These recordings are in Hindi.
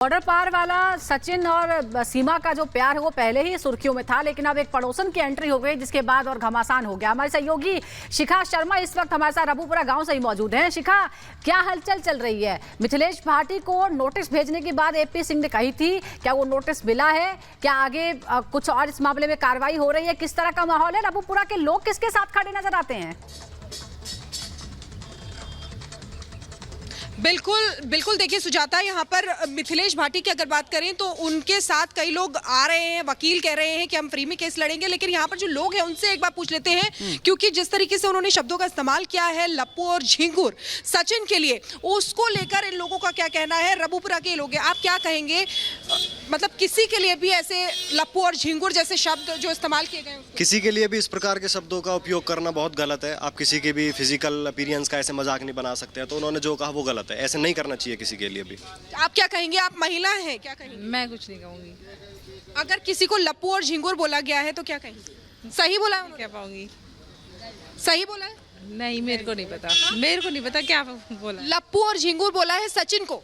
बॉर्डर पार वाला सचिन और सीमा का जो प्यार है वो पहले ही सुर्खियों में था, लेकिन अब एक पड़ोसन की एंट्री हो गई जिसके बाद और घमासान हो गया। हमारे सहयोगी शिखा शर्मा इस वक्त हमारे साथ रबुपुरा गांव से ही मौजूद हैं। शिखा, क्या हलचल चल रही है? मिथिलेश भाटी को नोटिस भेजने की बात एपी सिंह ने कही थी, क्या वो नोटिस मिला है? क्या आगे कुछ और इस मामले में कार्रवाई हो रही है? किस तरह का माहौल है? रबुपुरा के लोग किसके साथ खड़े नजर आते हैं? बिल्कुल देखिए सुजाता, यहाँ पर मिथिलेश भाटी की अगर बात करें तो उनके साथ कई लोग आ रहे हैं। वकील कह रहे हैं कि हम फ्री में केस लड़ेंगे, लेकिन यहाँ पर जो लोग हैं उनसे एक बार पूछ लेते हैं, क्योंकि जिस तरीके से उन्होंने शब्दों का इस्तेमाल किया है लप्पू और झिंगुर सचिन के लिए, उसको लेकर इन लोगों का क्या कहना है? रबुपुरा के लोग हैं, आप क्या कहेंगे? मतलब किसी के लिए भी ऐसे लप्पू और झिंगुर जैसे शब्द जो इस्तेमाल किए गए, किसी के लिए भी इस प्रकार के शब्दों का उपयोग करना बहुत गलत है। आप किसी के भी फिजिकल अपीयरेंस का ऐसे मजाक नहीं बना सकते हैं, तो उन्होंने जो कहा वो गलत है। ऐसे नहीं करना चाहिए किसी के लिए भी। आप क्या कहेंगे? आप महिला हैं, क्या कहेंगे? मैं कुछ नहीं कहूँगी। अगर किसी को लप्पू और झिंगुर बोला गया है तो क्या कहेंगे? सही बोला है? क्या पाऊंगी? सही बोला है? नहीं, मेरे को नहीं पता। मेरे को नहीं पता क्या बोला। लप्पू और झिंगुर बोला है सचिन को,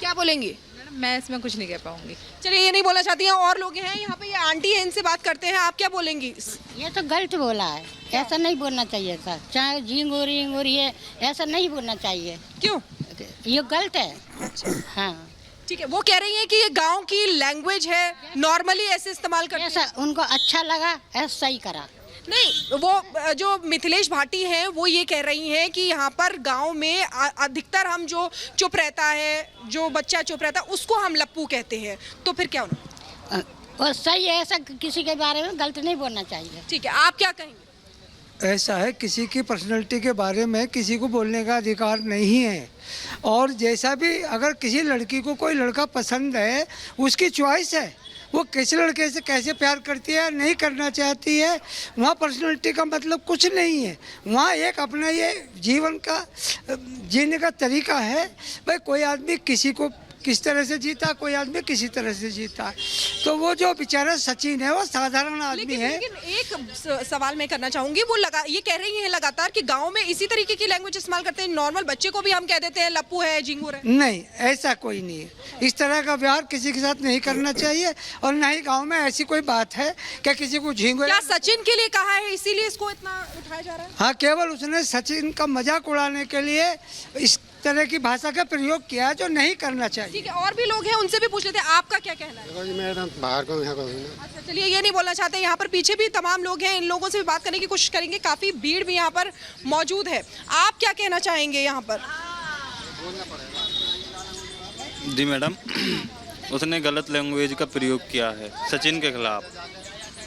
क्या बोलेंगी? मैं इसमें कुछ नहीं कह पाऊंगी। चलिए, ये नहीं बोलना चाहती हैं। और लोग हैं यहाँ पे, ये आंटी है, इनसे बात करते हैं। आप क्या बोलेंगी? ये तो गलत बोला है, ऐसा नहीं बोलना चाहिए था। चाहे झिंगुर ये ऐसा नहीं बोलना चाहिए। क्यों? ये गलत है। हाँ ठीक है, वो कह रही हैं कि ये गांव की लैंग्वेज है, नॉर्मली ऐसे इस्तेमाल करते हैं। ऐसा उनको अच्छा लगा, ऐसा सही करा। नहीं, वो जो मिथिलेश भाटी हैं वो ये कह रही हैं कि यहाँ पर गांव में अधिकतर हम जो चुप रहता है, जो बच्चा चुप रहता है, उसको हम लप्पू कहते हैं। तो फिर क्या होना? और सही है, ऐसा किसी के बारे में गलत नहीं बोलना चाहिए। ठीक है, आप क्या कहेंगे? ऐसा है, किसी की पर्सनैलिटी के बारे में किसी को बोलने का अधिकार नहीं है। और जैसा भी अगर किसी लड़की को कोई लड़का पसंद है, उसकी चॉइस है, वो किसी लड़के से कैसे प्यार करती है, नहीं करना चाहती है, वहाँ पर्सनैलिटी का मतलब कुछ नहीं है। वहाँ एक अपना ये जीवन का जीने का तरीका है। भाई कोई आदमी किसी को किस तरह से जीता, कोई आदमी किसी तरह से जीता। तो वो जो बेचारा सचिन है वो साधारण आदमी है। लेकिन एक सवाल मैं करना चाहूंगी, वो ये कह रही हैं लगातार कि गांव में इसी तरीके की लैंग्वेज इस्तेमाल करते हैं। नॉर्मल बच्चे को भी हम कह देते हैं लप्पू है, झिंगुर है। नहीं, ऐसा कोई नहीं है। इस तरह का व्यवहार किसी के साथ नहीं करना चाहिए, और ना ही गाँव में ऐसी कोई बात है क्या किसी को झिंगुर। क्या सचिन के लिए कहा है इसीलिए इसको इतना उठाया जा रहा है? हाँ, केवल उसने सचिन का मजाक उड़ाने के लिए इस तरह की भाषा का प्रयोग किया जो नहीं करना चाहिए। ठीक है, और भी लोग हैं, उनसे भी पूछ लेते हैं। आपका क्या कहना है? मैं बाहर को अच्छा, चलिए, ये नहीं बोलना चाहते। यहाँ पर पीछे भी तमाम लोग हैं, इन लोगों से भी बात करने की कोशिश करेंगे। काफी भीड़ भी यहाँ पर मौजूद है। आप क्या कहना चाहेंगे यहाँ पर? जी मैडम, उसने गलत लैंग्वेज का प्रयोग किया है सचिन के खिलाफ।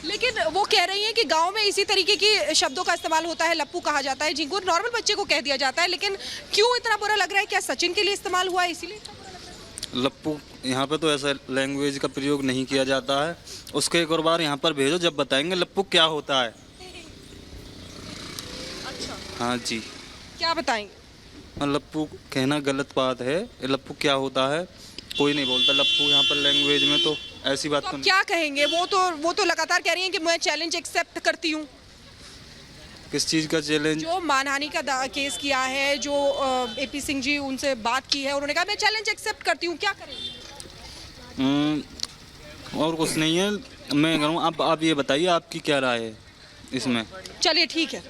लेकिन वो कह रही हैं कि गांव में इसी तरीके की शब्दों का इस्तेमाल होता है। लप्पू कहा जाता है, झिंगुर नॉर्मल बच्चे को कह दिया जाता है, लेकिन क्यों इतना बुरा लग रहा है? क्या सचिन के लिए इस्तेमाल हुआ है इसीलिए? लप्पू यहाँ पे तो ऐसा लैंग्वेज का प्रयोग नहीं किया जाता है। उसको एक और बार यहाँ पर भेजो, जब बताएंगे लप्पू क्या होता है। अच्छा, हाँ जी, क्या बताएंगे? लप्पू कहना गलत बात है। लप्पू क्या होता है कोई नहीं बोलता लप्पू यहाँ पर लैंग्वेज में, तो ऐसी बात तो क्या कहेंगे? वो तो लगातार कह रही हैं कि मैं चैलेंज एक्सेप्ट करती हूँ। किस चीज़ का चैलेंज? जो मानहानि का केस किया है, जो एपी सिंह जी उनसे बात की है, उन्होंने कहा मैं चैलेंज एक्सेप्ट करती हूँ। क्या करेंगे? और कुछ नहीं है, मैं करूँ। आप ये बताइए आपकी क्या राय है इसमें? चलिए, ठीक है।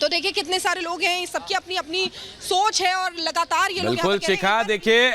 तो देखिए कितने सारे लोग हैं, सबकी अपनी अपनी सोच है, और लगातार ये लोग बिल्कुल शिखा, देखिए